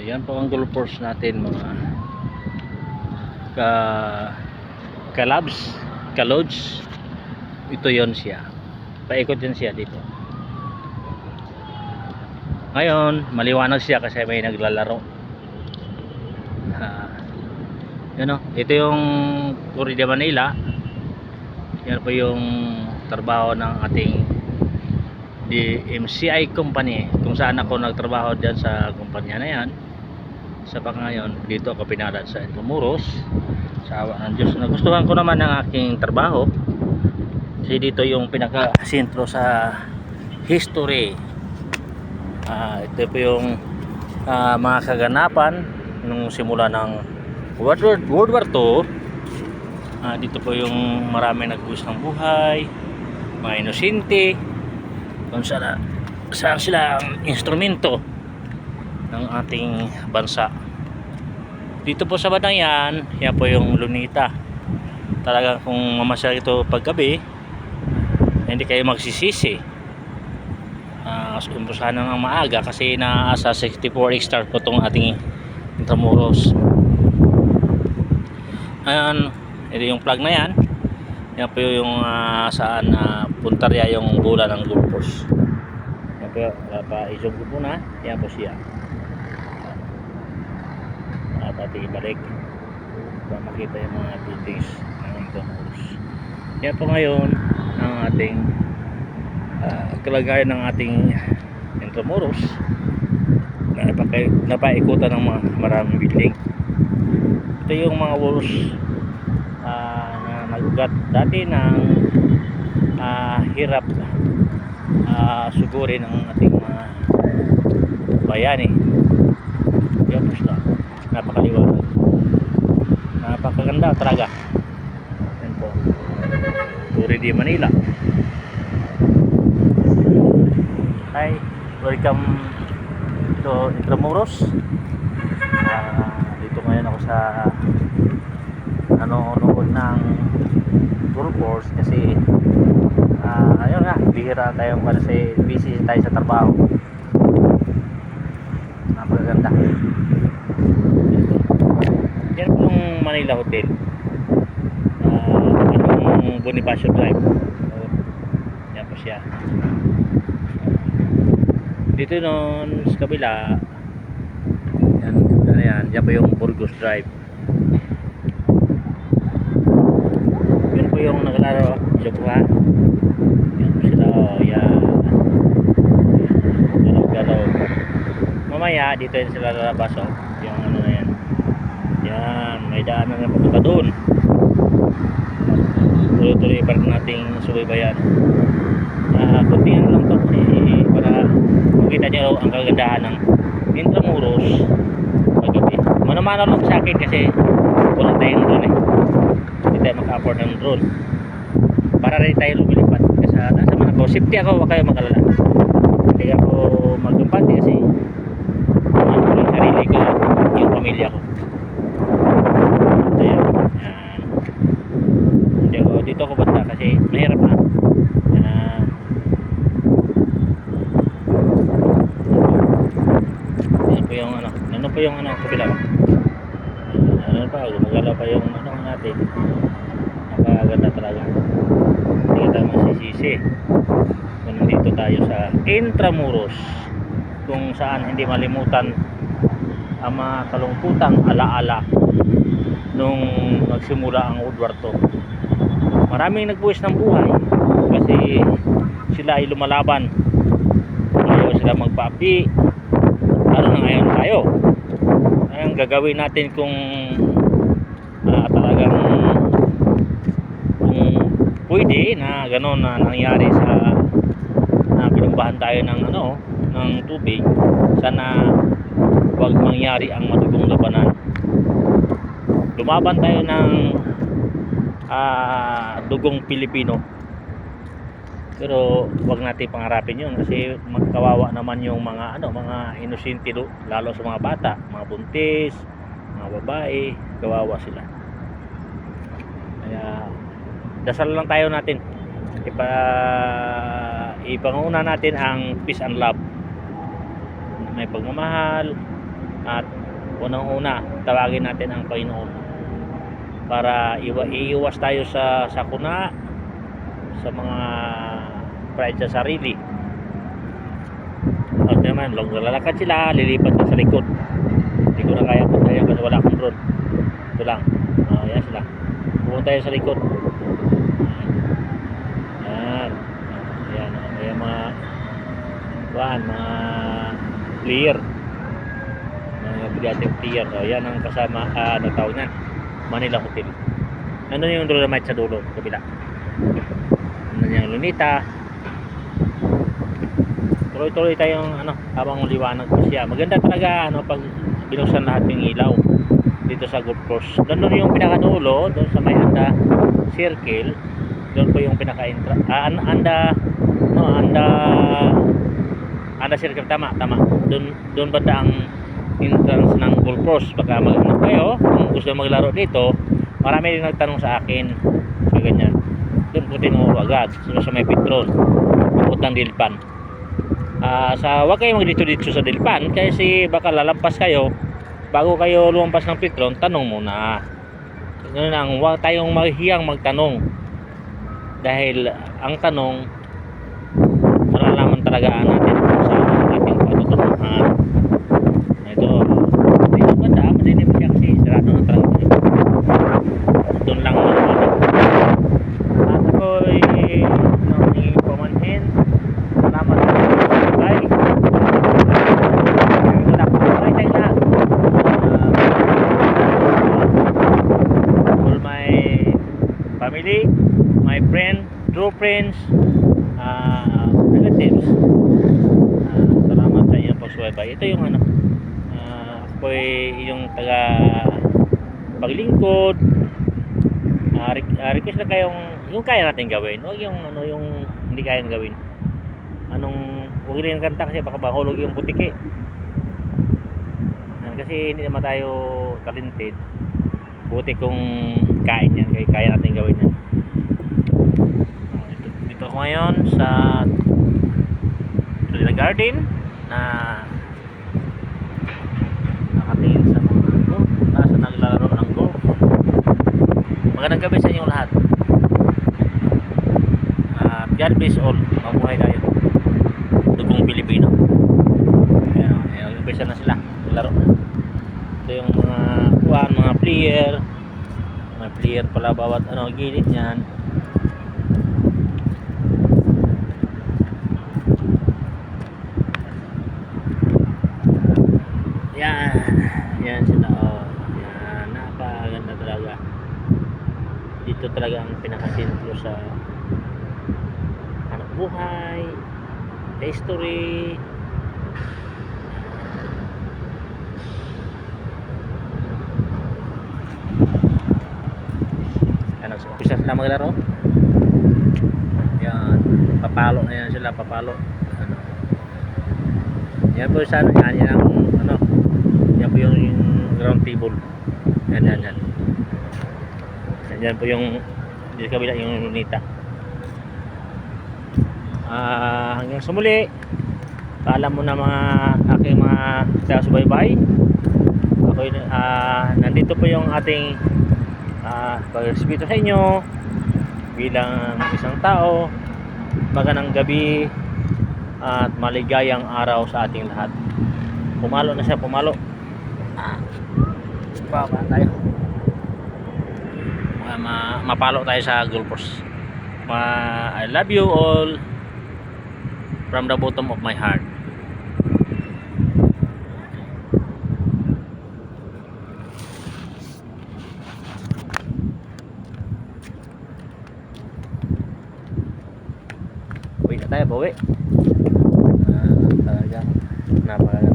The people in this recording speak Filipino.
Yan po ang golfers natin, mga ka kalabs, kalods. Ito yon siya. Paikot din siya dito. Ngayon, maliwanag siya kasi may naglalaro. Yan o, ito yung Torre de Manila. Yan po yung trabaho ng ating DMCI company, kung saan ako nagtrabaho dyan sa kumpanya na yan. Sa ngayon, dito ako pinalad sa Intramuros. Sa awa ng Diyos, nagustuhan ko naman ang aking trabaho kasi dito yung pinaka-sentro sa history. Ito po yung mga kaganapan nung simula ng World War II. Dito po yung marami nagbuwis ng buhay, mga inosente, kung saan sila ang instrumento ng ating bansa. Dito po sa bandang yan po yung Lunita. Talagang kung mamasyal ito paggabi, hindi kayo magsisisi. Umpusahan ng maaga kasi nasa 64 hectare po itong ating Intramuros. Ayan, ito yung plug na yan. Yan po yung saan puntarya yung bola ng golfers. Yan po, pa-isog ko na. Yan po siya. At ating ibalik para makita yung mga buildings ng Intramuros. Yan po ngayon ang ating kalagayan ng ating Intramuros. Napaikutan ng mga maraming building. Ito yung mga walls na nagugat dati ng hirap sugurin ng ating mga bayani. Yan po sila, napakaliwanag, napakaganda talaga. Yan po, Torre de Manila. Hi, welcome to Intramuros. Dito ngayon ako sa nanonood ng golfers kasi ayun nga, bihira tayo kasi busy tayo sa trabaho. Napakaganda. Yan po yung Manila Hotel, yung Bonifacio Drive. Yan po siya. Dito nun sa kabila, yan po yung Burgos Drive. Yan po yung naglalaro sa buha. Yan po sila, yan. Galaw-galaw. Mamaya dito yan sila lalabas, yung ano na yan. Yan, may daanan na papunta doon. Tuloy-tuloy pa rin nating subaybayan. Kuntingan lang to para makita nyo ang kagandahan ng Intramuros paggabi. Manamana lang sa akin kasi wala tayong drone hindi tayo maka-afford ng drone para rin tayo lumilipad kasi nasa man ako, safety ako, wag kayo makalala. Hindi ako magkumpante kasi yung sarili ko, yung pamilya ko. Ayan. Dito ako banda kasi mahirap na. Ano pa yung kabila ba? Ano pa, gumagalaw pa yung natin. Napakaganda talaga. Hindi tayo masisisi kung nandito tayo sa Intramuros, kung saan hindi malimutan ang mga kalungkutang alaala nung nagsimula ang World War II. Maraming nagbuwis ng buhay kasi sila ay lumalaban. Ayaw sila magpaapi. Ano na ngayon tayo? Ang gagawin natin kung talagang kung pwede na gano'n na nangyari sa pinumbahan tayo ng ng tubig, sana wag mangyari ang madugong labanan. Lumaban tayo ng dugong Pilipino, pero wag natin pangarapin yun kasi magkawawa naman yung mga mga inosente, lalo sa mga bata, mga buntis, mga babae, kawawa sila. Kaya dasal lang tayo natin, ipanguna natin ang peace and love, may pagmamahal, At unang-una, tawagin natin ang Panginoon para iiwas tayo sa sakuna, sa mga pride sa sarili. At naman, lalakad sila, lilipat na sa likod. Hindi ko na kaya puntayan kasi wala akong drone. Ito lang. Yan sila. Pupunta tayo sa likod. Yan. Yan. Ayan mga mga player. Mga bigating player. Yan ang kasama, ano tawag na? Manila Hotel. Nandun yung Dolomite sa dulo, kabila. Nandun yung Lunita. Tuloy-tuloy tayong habang liwanag pa siya. Maganda talaga pag binuksan lahat ng ilaw dito sa golf course. Doon yung pinakadulo, doon sa may Anda Circle. Doon po yung pinaka-entra. Anda Circle, tama. Doon banda ang entrance ng golf course. Baka mag-ano kayo, kung gusto maglaro dito, marami rin nagtanong sa akin sa ganyan. Doon po tinuro agad sa may Petron, putang Dilpan. Wag kayo magdito-dito sa Dilpan kasi baka lalampas kayo. Bago kayo lumampas ng Petron, tanong muna. Ganun lang, huwag tayong mahihiyang magtanong. Dahil ang tanong, malalaman talaga natin sa ating patutunguhan. Ito banda, madilim siya kasi sarado na talaga. Doon lang naman. At ako'y nangyayang pamanhin. Salamat sa pag-subscribe. Wala po kayo tayo lahat. All my family, my friend, true friends, relatives. Salamat sa inyong pagsubaybay. Ito yung ako'y yung taga paglingkod. Request na kayong yung kaya natin gawin. Huwag yung yung hindi kayang gawin. Huwag rin kanta kasi baka mahulog yung butiki. Kasi hindi naman tayo talented. Buti kung kain yan, kaya natin gawin yan. Dito ako ngayon sa Tulila Garden na nakatingin sa mga golf, nasa naglalaro ng golf. Magandang gabi sa inyong lahat. God bless all. Mabuhay tayo. Dugong Pilipino. Ayan, umpisa na sila. Laro na. Ito yung mga player. Mga player pala bawat gilid niyan. Yan sila. Yan, napakaganda talaga. Dito talaga ang pinakasentro sa hanap buhay, history. Umpisa sila maglaro. Yan, papalo na yan sila, papalo. Yan po sa yan ang yan po yung ground table. Yan. Yan po yung di kabila yung Lunita. Hanggang sa muli. Paalam mo na mga aking mga taga-subaybay. Ako nandito po yung ating pag-respeto sa inyo bilang isang tao. Magandang gabi at maligayang araw sa ating lahat. Pumalo na siya, pumalo. Baba tayo. Mapalo tayo sa golf course. I love you all from the bottom of my heart. Uwi na tayo, bawi. Talaga napakaganda.